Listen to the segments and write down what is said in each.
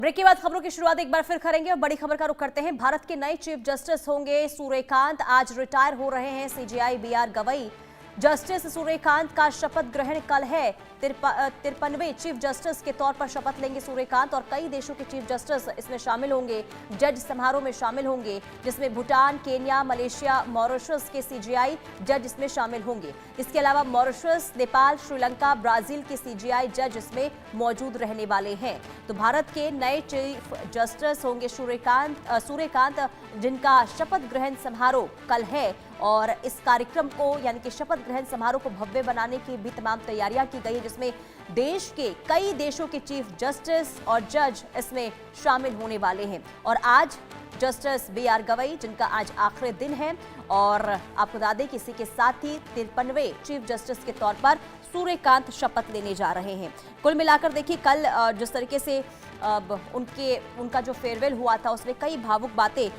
Break के बाद खबरों की शुरुआत एक बार फिर करेंगे और बड़ी खबर का रुख करते हैं। भारत के नए चीफ जस्टिस होंगे सूर्यकांत। आज रिटायर हो रहे हैं CJI B R Gavai. Justice Suryakant का शपथ ग्रहण कल है। 53वें चीफ जस्टिस के तौर पर शपथ लेंगे सूर्यकांत और कई देशों के चीफ जस्टिस इसमें शामिल होंगे। जज समारोह में शामिल होंगे जिसमें भूटान, केन्या, मलेशिया, मॉरिशस के सीजेआई जज इसमें शामिल होंगे। इसके अलावा मॉरिशस, नेपाल, श्रीलंका, ब्राजील के सीजेआई जज इसमें मौजूद रहने वाले हैं। तो भारत के नए चीफ जस्टिस होंगे सूर्यकांत, जिनका शपथ ग्रहण समारोह कल है और इस कार्यक्रम को यानी कि शपथ ग्रहण समारोह को भव्य बनाने की भी तमाम तैयारियां की गई है, जिसमें देश के कई देशों के चीफ जस्टिस और जज इसमें शामिल होने वाले हैं। और आज जस्टिस बीआर गवई, जिनका आज आखिरी दिन है, और आपको बता दें कि इसी के साथ ही 53वें चीफ जस्टिस के तौर पर सूर्यकांत शपथ लेने जा रहे हैं। कुल मिलाकर देखिए, कल जिस तरीके से उनका जो फेयरवेल हुआ था उसमें कई भावुक बातें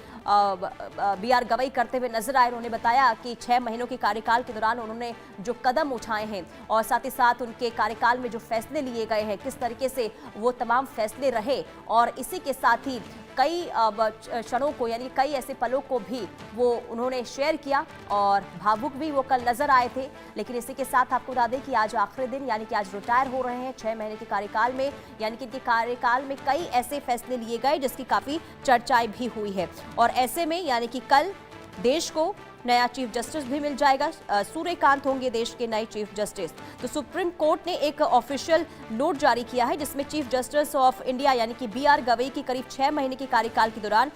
बीआर गवई करते हुए नजर आए। उन्होंने बताया कि 6 महीनों के कार्यकाल के दौरान उन्होंने जो कदम उठाए हैं और साथ ही साथ उनके कार्यकाल में जो फैसले लिए गए हैं, किस तरीके से वो तमाम फैसले रहे, और इसी के साथ ही कई क्षणों को यानी कई ऐसे पलों को भी वो उन्होंने शेयर किया और भावुक भी वो कल नजर आए थे। लेकिन इसी के साथ आपको बता दें कि आज आखिरी दिन यानी कि आज रिटायर हो रहे हैं 6 महीने के कार्यकाल में, यानी कि इनके कार्यकाल में कई ऐसे फैसले लिए गए जिसकी काफी चर्चाएं भी हुई है। और ऐसे में यानी कि कल देश को नया चीफ जस्टिस भी मिल जाएगा। सूर्यकांत होंगे देश के नए चीफ जस्टिस। तो सुप्रीम कोर्ट ने एक ऑफिशियल नोट जारी किया है जिसमें चीफ जस्टिस ऑफ इंडिया यानी कि बीआर गवई की करीब 6 महीने के कार्यकाल के दौरान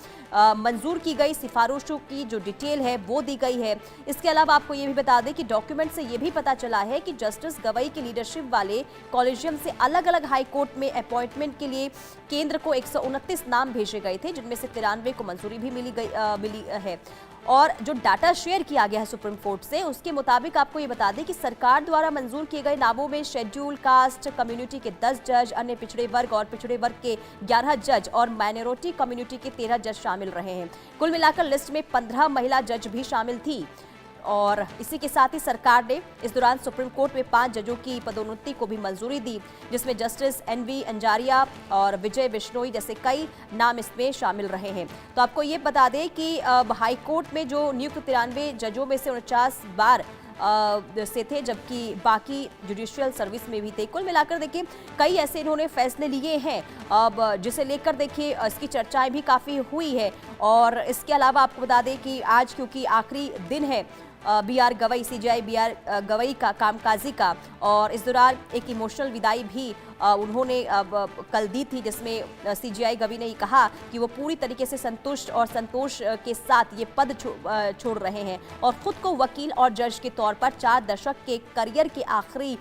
मंजूर की गई सिफारिशों की जो डिटेल है वो दी गई है। इसके अलावा आपको ये भी बता दें कि डॉक्यूमेंट से ये भी पता चला है कि जस्टिस गवई की लीडरशिप वाले कॉलेजियम से अलग अलग हाई कोर्ट में अपॉइंटमेंट के लिए केंद्र को 129 नाम भेजे गए थे, जिनमें से 93 को मंजूरी भी मिली है। और जो डाटा शेयर किया गया है सुप्रीम कोर्ट से, उसके मुताबिक आपको ये बता दें कि सरकार द्वारा मंजूर किए गए नामों में शेड्यूल कास्ट कम्युनिटी के 10 जज, अन्य पिछड़े वर्ग और पिछड़े वर्ग के 11 जज और माइनॉरिटी कम्युनिटी के 13 जज शामिल रहे हैं। कुल मिलाकर लिस्ट में 15 महिला जज भी शामिल थी। और इसी के साथ ही सरकार ने इस दौरान सुप्रीम कोर्ट में 5 जजों की पदोन्नति को भी मंजूरी दी, जिसमें जस्टिस एनवी अंजारिया और विजय बिश्नोई जैसे कई नाम इसमें शामिल रहे हैं। तो आपको ये बता दें कि हाई कोर्ट में जो नियुक्त 93 जजों में से 49 बार से थे, जबकि बाकी जुडिशियल सर्विस में भी थे। कुल मिलाकर देखिए कई ऐसे इन्होंने फैसले लिए हैं अब जिसे लेकर देखिए इसकी चर्चाएं भी काफ़ी हुई है। और इसके अलावा आपको बता दें कि आज क्योंकि आखिरी दिन है B R Gavai CJI B R Gavai का कामकाजी का, और इस दौरान एक इमोशनल विदाई भी उन्होंने कल दी थी, जिसमें सीजेआई गवई ने कहा कि वो पूरी तरीके से संतुष्ट और संतोष के साथ ये पद छोड़ रहे हैं और खुद को वकील और जज के तौर पर 4 दशक के करियर के आखिरी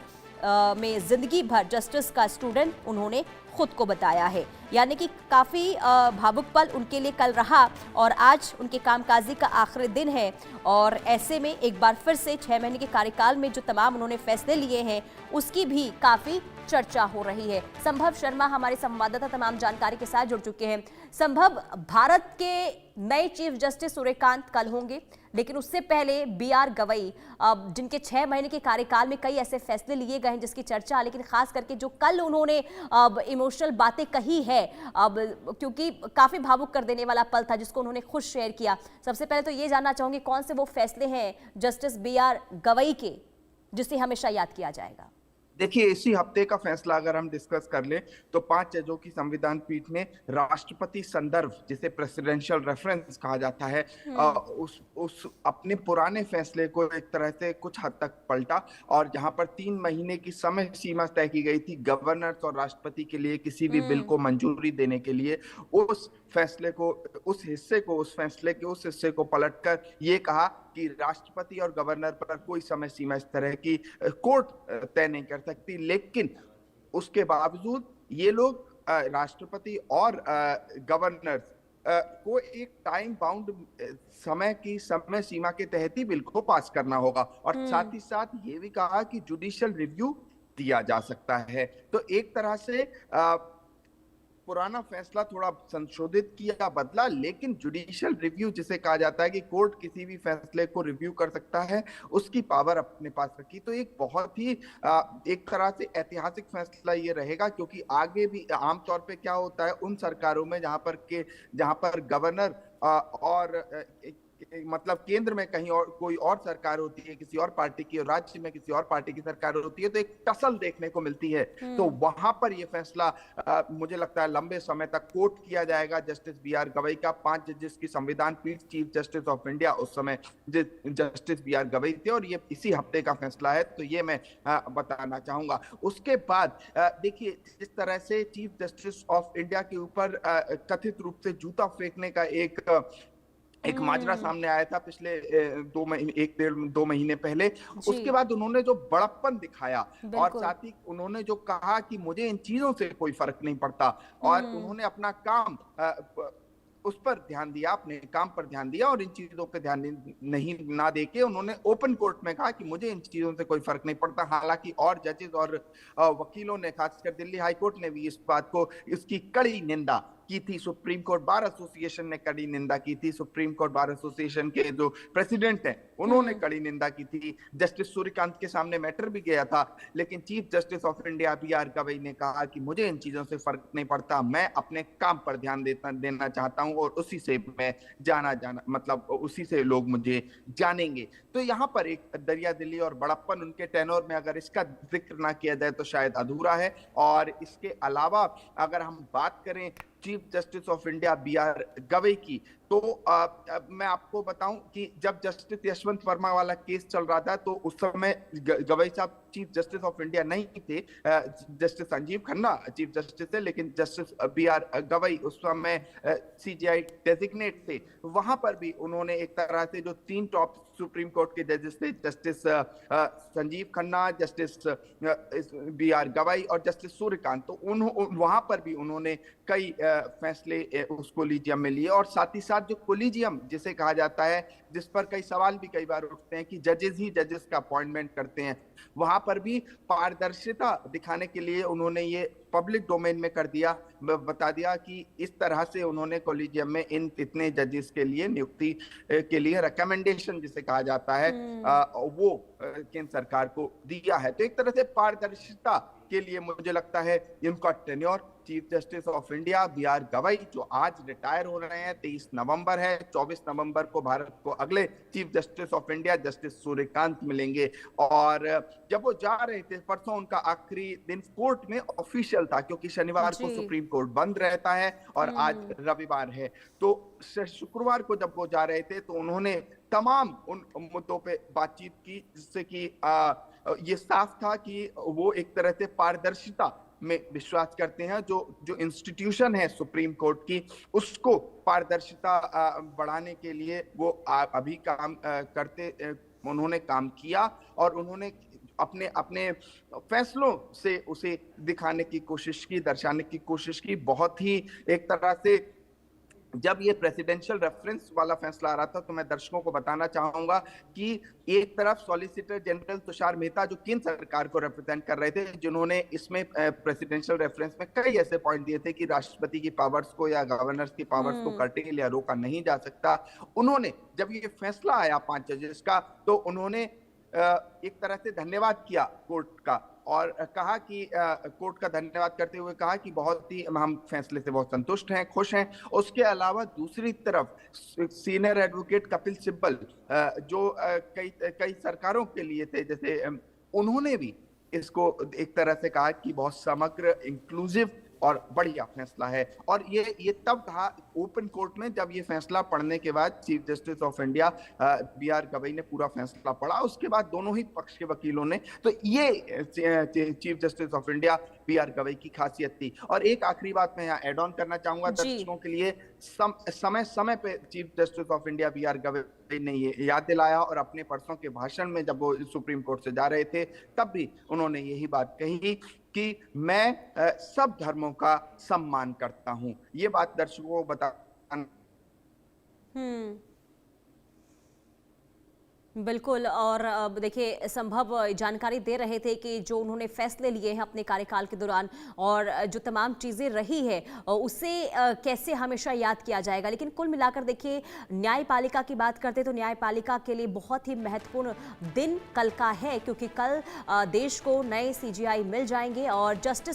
में जिंदगी भर जस्टिस का स्टूडेंट उन्होंने खुद को बताया है। यानी कि काफ़ी भावुक पल उनके लिए कल रहा और आज उनके कामकाजी का आखिरी दिन है। और ऐसे में एक बार फिर से 6 महीने के कार्यकाल में जो तमाम उन्होंने फैसले लिए हैं उसकी भी काफ़ी चर्चा हो रही है। संभव शर्मा हमारे संवाददाता तमाम जानकारी के साथ जुड़ चुके हैं। संभव, भारत के नए चीफ जस्टिस सूर्यकांत कल होंगे, लेकिन उससे पहले बीआर गवई जिनके 6 महीने के कार्यकाल में कई ऐसे फैसले लिए गए हैं जिसकी चर्चा, लेकिन खास करके जो कल उन्होंने इमोशनल बातें कही है क्योंकि काफी भावुक कर देने वाला पल था जिसको उन्होंने खुद शेयर किया। सबसे पहले तो ये जानना चाहूंगी कौन से वो फैसले हैं जस्टिस बीआर गवई के जिसे हमेशा याद किया जाएगा। देखिए, इसी हफ्ते का फैसला अगर हम डिस्कस कर लें तो 5 जजों की संविधान पीठ ने राष्ट्रपति संदर्भ, जिसे प्रेसिडेंशियल रेफरेंस कहा जाता है, उस अपने पुराने फैसले को एक तरह से कुछ हद तक पलटा। और जहां पर 3 महीने की समय सीमा तय की गई थी गवर्नर और राष्ट्रपति के लिए किसी भी बिल को मंजूरी देने के लिए, उस फैसले को उस हिस्से को पलटकर ये कहा कि राष्ट्रपति और गवर्नर पर कोई समय सीमा इस तरह की कोर्ट तय नहीं कर सकती। लेकिन उसके बावजूद ये लोग राष्ट्रपति और गवर्नर को एक टाइम बाउंड समय सीमा के तहत ही बिल को पास करना होगा। और साथ ही साथ ये भी कहा कि जुडिशियल रिव्यू दिया जा सकता है। तो एक तरह से पुराना फैसला थोड़ा संशोधित किया, बदला, लेकिन जुडिशियल रिव्यू जिसे कहा जाता है कि कोर्ट किसी भी फैसले को रिव्यू कर सकता है, उसकी पावर अपने पास रखी। तो एक बहुत ही एक तरह से ऐतिहासिक फैसला ये रहेगा, क्योंकि आगे भी आमतौर पे क्या होता है उन सरकारों में जहां पर गवर्नर और मतलब केंद्र में कहीं और कोई और सरकार होती है किसी और पार्टी की, और राज्य में किसी और पार्टी की सरकार होती है, तो एक टसल देखने को मिलती है। तो वहां पर यह फैसला मुझे लगता है लंबे समय तक कोर्ट किया जाएगा। जस्टिस बी आर गवई का 5 जजेस की संविधान पीठ, चीफ जस्टिस ऑफ इंडिया उस समय जस्टिस बी आर गवई थे, और ये इसी हफ्ते का फैसला है, तो ये मैं बताना चाहूंगा। उसके बाद देखिए, जिस तरह से चीफ जस्टिस ऑफ इंडिया के ऊपर कथित रूप से जूता फेंकने का एक माजरा सामने आया था पिछले 1.5-2 महीने पहले, उसके बाद उन्होंने जो बड़प्पन दिखाया और साथ ही उन्होंने जो कहा कि मुझे इन चीजों से कोई फर्क नहीं पड़ता, और उन्होंने अपना काम उस पर ध्यान दिया, अपने काम पर ध्यान दिया, और इन चीजों पे ध्यान नहीं ना देके उन्होंने ओपन कोर्ट में कहा कि मुझे इन चीजों से कोई फर्क नहीं पड़ता। हालांकि और जजेस और वकीलों ने, खासकर दिल्ली हाई कोर्ट ने भी इस बात को, इसकी कड़ी निंदा की थी। सुप्रीम कोर्ट बार एसोसिएशन ने कड़ी निंदा की थी, सुप्रीम कोर्ट बार एसोसिएशन के जो प्रेसिडेंट हैं उन्होंने कड़ी निंदा की थी। जस्टिस सूर्यकांत के सामने मैटर भी गया था, लेकिन chief justice of India B R Gavai ने कहा कि मुझे इन चीजों से फर्क नहीं पड़ता, मैं अपने काम पर ध्यान देना चाहता हूं, और उसी से मैं मतलब उसी से लोग मुझे जानेंगे। तो यहाँ पर एक दरिया दिली और बड़प्पन उनके टेनोर में, अगर इसका जिक्र ना किया जाए तो शायद अधूरा है। और इसके अलावा अगर हम बात करें chief justice of India B R Gavai की, तो मैं आपको बताऊं कि जब जस्टिस यशवंत वर्मा वाला केस चल रहा था, तो उस समय गवई साहब चीफ जस्टिस ऑफ इंडिया नहीं थे, justice Sanjiv Khanna chief justice थे, लेकिन जस्टिस बी आर गवई उस समय सीजीआई डेजिग्नेट थे। वहां पर भी उन्होंने एक तरह से जो 3 टॉप सुप्रीम कोर्ट के जजेस थे, justice Sanjiv Khanna, justice B R Gavai और जस्टिस सूर्यकांत, तो वहां पर भी उन्होंने कई फैसले उस कोलिजियम में लिए। और साथ ही साथ जो कोलिजियम जिसे कहा जाता है, जिस पर कई सवाल भी कई बार उठते हैं कि जजेस ही जजेस का अपॉइंटमेंट करते हैं, वहां पर भी पारदर्शिता दिखाने के लिए उन्होंने ये पब्लिक डोमेन में कर दिया, बता दिया कि इस तरह से उन्होंने कोलिजियम में इन इतने जजेस के लिए नियुक्ति के लिए रिकमेंडेशन जिसे कहा जाता है वो केंद्र सरकार को दिया है। तो एक तरह से पारदर्शिता के लिए मुझे लगता है इनका tenure chief justice of India B R Gavai, जो आज रिटायर हो रहे हैं, 23 नवंबर है, 24 नवंबर को भारत को अगले chief justice of India justice Suryakant मिलेंगे। और जब वो जा रहे थे, परसों उनका आखिरी दिन कोर्ट में ऑफिशियल था, क्योंकि शनिवार को सुप्रीम कोर्ट बंद रहता है और आज रविवार है, तो शुक्रवार को जब वो जा रहे थे तो उन्होंने तमाम उन मुद्दों पे बातचीत की, जिससे कि ये साफ था कि वो एक तरह से पारदर्शिता में विश्वास करते हैं। जो इंस्टीट्यूशन है सुप्रीम कोर्ट की, उसको पारदर्शिता बढ़ाने के लिए वो अभी काम उन्होंने काम किया, और उन्होंने अपने फैसलों से उसे दिखाने की कोशिश की, दर्शाने की कोशिश की। बहुत ही एक तरह से जब ये प्रेसिडेंशियल रेफरेंस वाला फैसला आ रहा था, तो मैं दर्शकों को बताना चाहूंगा कि एक तरफ सॉलिसिटर जनरल तुषार मेहता जो केंद्र सरकार को रिप्रेजेंट कर रहे थे, जिन्होंने इसमें प्रेसिडेंशियल रेफरेंस में कई ऐसे पॉइंट दिए थे कि राष्ट्रपति की पावर्स को या गवर्नर्स की पावर्स को कर्टेल या रोका नहीं जा सकता, उन्होंने जब ये फैसला आया 5 जजेस का, तो उन्होंने एक तरह से धन्यवाद किया कोर्ट का, और कहा कि कोर्ट का धन्यवाद करते हुए कहा कि बहुत ही हम फैसले से बहुत संतुष्ट हैं, खुश हैं। उसके अलावा दूसरी तरफ सीनियर एडवोकेट कपिल सिब्बल जो कई सरकारों के लिए थे, जैसे उन्होंने भी इसको एक तरह से कहा कि बहुत समग्र, इंक्लूसिव और बढ़िया फैसला है। और ये तब कहा ओपन कोर्ट में, जब ये फैसला पढ़ने के बाद chief justice of India B R Gavai ने पूरा फैसला पढ़ा, उसके बाद दोनों ही पक्ष के वकीलों ने, तो ये chief justice of India B R Gavai की खासियत थी। और एक आखिरी बात मैं यहाँ एड ऑन करना चाहूंगा दर्शकों के लिए, समय समय पे chief justice of India B R Gavai ने ये याद दिलाया, और अपने परसों के भाषण में जब वो सुप्रीम कोर्ट से जा रहे थे, तब भी उन्होंने यही बात कही कि मैं सब धर्मों का सम्मान करता हूं। ये बात दर्शकों को 嗯 हम्म। बिल्कुल। और देखिए, संभव जानकारी दे रहे थे कि जो उन्होंने फैसले लिए हैं अपने कार्यकाल के दौरान और जो तमाम चीज़ें रही है उसे कैसे हमेशा याद किया जाएगा। लेकिन कुल मिलाकर देखिए, न्यायपालिका की बात करते तो न्यायपालिका के लिए बहुत ही महत्वपूर्ण दिन कल का है, क्योंकि कल देश को नए सीजीआई मिल जाएंगे और जस्टिस